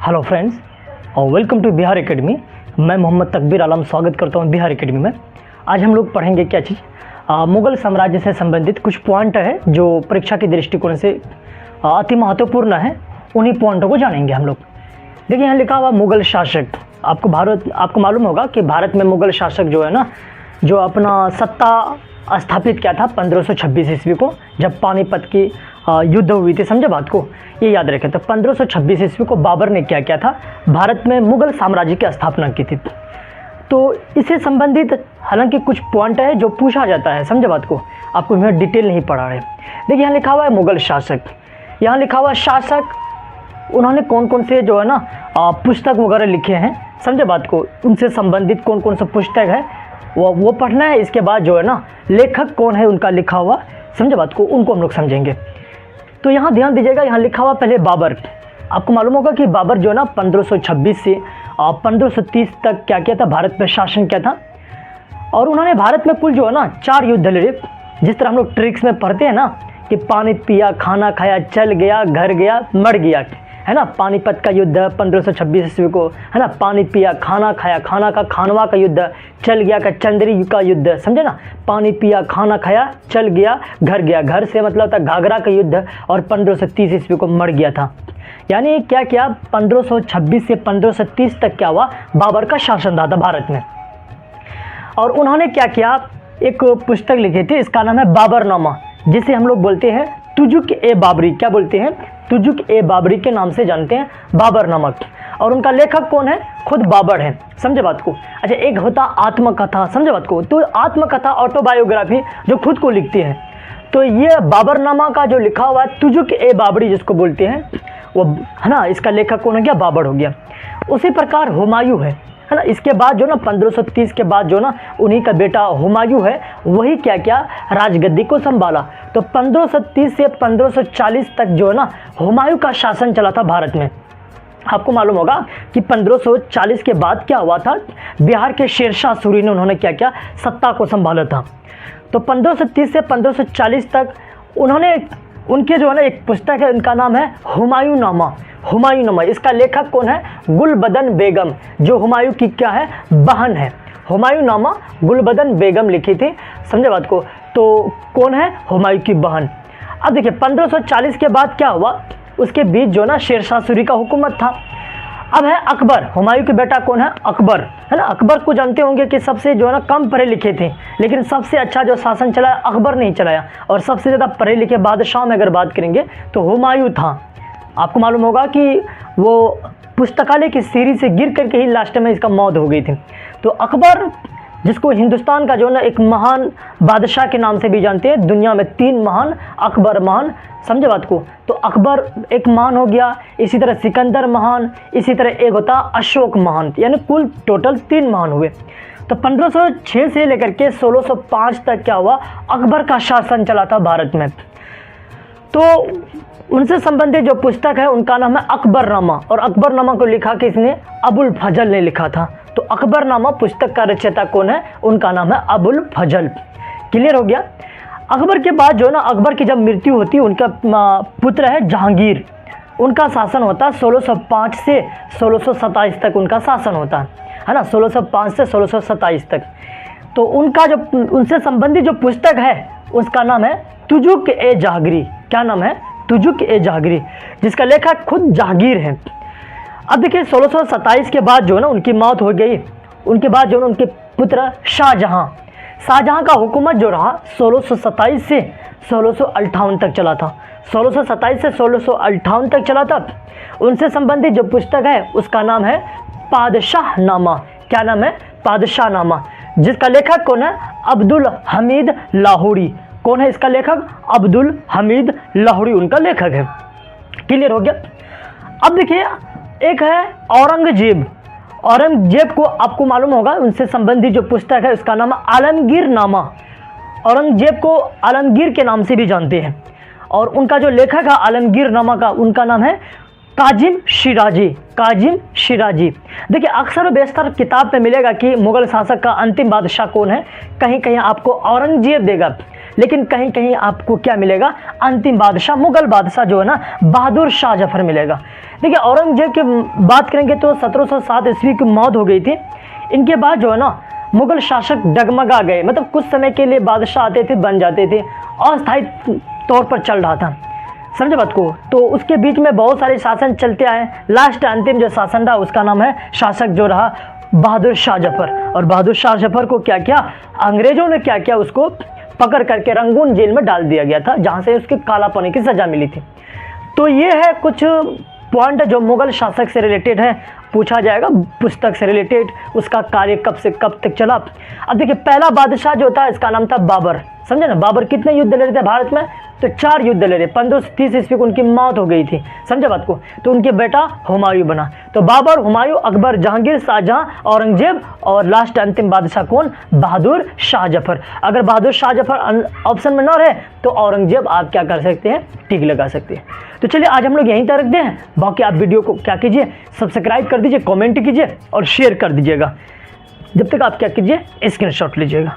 Hello friends और welcome to Bihar academy. मैं मोहम्मद तकबीर आलम स्वागत करता हूं बिहार एकेडमी में। आज हम लोग पढ़ेंगे क्या चीज़, मुग़ल साम्राज्य से संबंधित कुछ पॉइंट है जो परीक्षा के दृष्टिकोण से अति महत्वपूर्ण है। उन्हीं पॉइंटों को जानेंगे हम लोग। देखिए यहाँ लिखा हुआ मुग़ल शासक। आपको मालूम होगा कि भारत में मुग़ल शासक जो है ना, जो अपना सत्ता स्थापित किया था 1526 ईस्वी को, जब पानीपत की युद्ध हुई थी। समझे बात को, ये याद रखें। तो 1526 ईस्वी को बाबर ने क्या किया था, भारत में मुग़ल साम्राज्य की स्थापना की थी। तो इससे संबंधित हालांकि कुछ पॉइंट है जो पूछा जाता है। समझे बात को, आपको मैं डिटेल नहीं पढ़ा रहे। देखिए यहाँ लिखा हुआ है मुग़ल शासक। यहाँ लिखा हुआ शासक, उन्होंने कौन कौन से जो है ना पुस्तक वगैरह लिखे हैं। समझे बात को, उनसे संबंधित कौन कौन सा पुस्तक है वो पढ़ना है। इसके बाद जो है ना लेखक कौन है उनका लिखा हुआ, समझे बात को, उनको हम लोग समझेंगे। तो यहाँ ध्यान दीजिएगा, यहाँ लिखा हुआ पहले बाबर। आपको मालूम होगा कि बाबर जो है ना 1526 से 1530 तक क्या किया था, भारत पर शासन किया था। और उन्होंने भारत में कुल जो है ना 4 युद्ध लड़े। जिस तरह हम लोग ट्रिक्स में पढ़ते हैं ना कि पानी पिया, खाना खाया, चल गया, घर गया, मर गया, है ना। पानीपत का युद्ध 1526 ईस्वी को, है ना। पानी पिया, खाना खाया, खाना का खानवा का युद्ध, चल गया का चंद्री का युद्ध, समझे ना। पानी पिया, खाना खाया, चल गया, घर गया। घर से मतलब था घाघरा का युद्ध, और 1530 ईस्वी को मर गया था। यानी क्या किया, 1526 से 1530 तक क्या हुआ, बाबर का शासन रहा था भारत में। और उन्होंने क्या किया, एक पुस्तक लिखी थी, इसका नाम है बाबरनामा, जिसे हम लोग बोलते हैं तुजुक ए बाबरी। क्या बोलते हैं, तुजुक ए बाबरी के नाम से जानते हैं, बाबरनामा। और उनका लेखक कौन है, खुद बाबर है। समझे बात को। अच्छा, एक होता आत्मकथा, समझे बात को। तो आत्मकथा ऑटोबायोग्राफी जो खुद को लिखती है। तो ये बाबरनामा का जो लिखा हुआ है तुजुक ए बाबरी जिसको बोलते हैं, वो है ना, इसका लेखक कौन हो गया, बाबर हो गया। उसी प्रकार हुमायूं है ना। इसके बाद जो ना 1530 के बाद जो ना उन्हीं का बेटा हुमायूं है, वही क्या क्या राजगद्दी को संभाला। तो 1530 से 1540 तक जो है ना हुमायूं का शासन चला था भारत में। आपको मालूम होगा कि 1540 के बाद क्या हुआ था, बिहार के शेरशाह सूरी ने उन्होंने क्या क्या सत्ता को संभाला था। तो 1530 से 1540 तक उन्होंने, उनके जो है ना एक पुस्तक है, उनका नाम है हुमायूं नामा। हुमायूं नामा, इसका लेखक कौन है, गुलबदन बेगम, जो हुमायूं की क्या है, बहन है। हुमायूं नामा गुलबदन बेगम लिखी थी। समझे बात को। तो कौन है, हुमायूं की बहन। अब देखिए 1540 के बाद क्या हुआ, उसके बीच जो ना शेरशाह सूरी का हुकूमत था। अब है अकबर। हुमायूं के बेटा कौन है, अकबर, है ना। अकबर को जानते होंगे कि सबसे जो है ना कम पढ़े लिखे थे, लेकिन सबसे अच्छा जो शासन चलाया अकबर ने ही चलाया। और सबसे ज़्यादा पढ़े लिखे बादशाह में अगर बात करेंगे तो हुमायूं था। आपको मालूम होगा कि वो पुस्तकालय की सीढ़ी से गिर करके ही लास्ट में इसका मौत हो गई थी। तो अकबर, जिसको हिंदुस्तान का जो है ना एक महान बादशाह के नाम से भी जानते हैं, दुनिया में 3 महान, अकबर महान, समझे बात को। तो अकबर एक महान हो गया, इसी तरह सिकंदर महान, इसी तरह एक होता अशोक महान, यानी कुल टोटल 3 महान हुए। तो 1506 से लेकर के 1605 तक क्या हुआ, अकबर का शासन चला था भारत में। तो उनसे संबंधित जो पुस्तक है उनका नाम है अकबरनामा। और अकबरनामा को लिखा किसने, अबुल फजल ने लिखा था। तो अकबरनामा पुस्तक का रचयिता कौन है, उनका नाम है अबुल फजल। क्लियर हो गया। अकबर के बाद जो ना, अकबर की जब मृत्यु होती है, उनका पुत्र है जहांगीर। उनका शासन होता है 1605 से 1627 तक उनका शासन होता है ना। 1605 से 1627 तक। तो उनका जो उनसे संबंधित जो पुस्तक है उसका नाम है तुजुक ए जहांगीर। क्या नाम है, तुजुक ए जहांगीर, जिसका लेखक खुद जहांगीर है। अब देखिए 1627 के बाद जो है ना उनकी मौत हो गई। उनके बाद जो है उनके पुत्र शाहजहां का हुकूमत जो रहा 1627 से 1658 तक चला था। 1627 से 1658 तक चला था। उनसे संबंधित जो पुस्तक है उसका नाम है पादशाहनामा। क्या नाम है, पादशाहनामा, जिसका लेखक कौन है, अब्दुल हमीद लाहौरी। कौन है इसका लेखक, अब्दुल हमीद लाहौरी उनका लेखक है। क्लियर हो गया। अब देखिए एक है औरंगजेब। औरंगजेब को आपको मालूम होगा, उनसे संबंधित जो पुस्तक है उसका नाम है आलमगीर नामा। औरंगजेब को आलमगीर के नाम से भी जानते हैं। और उनका जो लेखक है आलमगीर नामा का, उनका नाम है काजिम शिराजी। काजिम शिराजी। देखिए अक्सर बेशतर किताब में मिलेगा कि मुग़ल शासक का अंतिम बादशाह कौन है, कहीं कहीं आपको औरंगजेब देगा, लेकिन कहीं कहीं आपको क्या मिलेगा, अंतिम बादशाह मुगल बादशाह जो है ना बहादुर शाह जफर मिलेगा। देखिए औरंगजेब की बात करेंगे तो 1707 ईस्वी की मौत हो गई थी। इनके बाद जो है ना मुगल शासक डगमगा गए, मतलब कुछ समय के लिए बादशाह आते थे बन जाते थे, अस्थायी तौर पर चल रहा था, समझे बात को। तो उसके बीच में बहुत सारे शासन चलते आए। लास्ट अंतिम जो शासन रहा उसका नाम है शासक जो रहा बहादुर शाह जफर। और बहादुर शाह जफर को क्या किया, अंग्रेजों ने क्या किया, उसको पकड़ करके रंगून जेल में डाल दिया गया था, जहाँ से उसके काला पानी की सज़ा मिली थी। तो ये है कुछ पॉइंट जो मुगल शासक से रिलेटेड है, पूछा जाएगा पुस्तक से रिलेटेड, उसका कार्य कब से कब तक चला। अब देखिए पहला बादशाह जो था इसका नाम था बाबर, समझे ना। बाबर कितने युद्ध लड़े थे भारत में, तो 4 युद्ध लड़े। 1530 ईस्वी को उनकी मौत हो गई थी, समझे बात को। तो उनके बेटा हुमायूं बना। तो बाबर, हुमायूं, अकबर, जहांगीर, शाहजहां, औरंगजेब और लास्ट अंतिम बादशाह कौन, बहादुर शाह जफर। अगर बहादुर शाह जफर ऑप्शन में न रहे तो औरंगजेब आप क्या कर सकते हैं, टिक लगा सकते हैं। तो चलिए आज हम लोग यहीं तक रखते हैं। बाकी आप वीडियो को क्या कीजिए, सब्सक्राइब कर दीजिए, कमेंट कीजिए और शेयर कर दीजिएगा। जब तक आप क्या कीजिए, स्क्रीनशॉट लीजिएगा।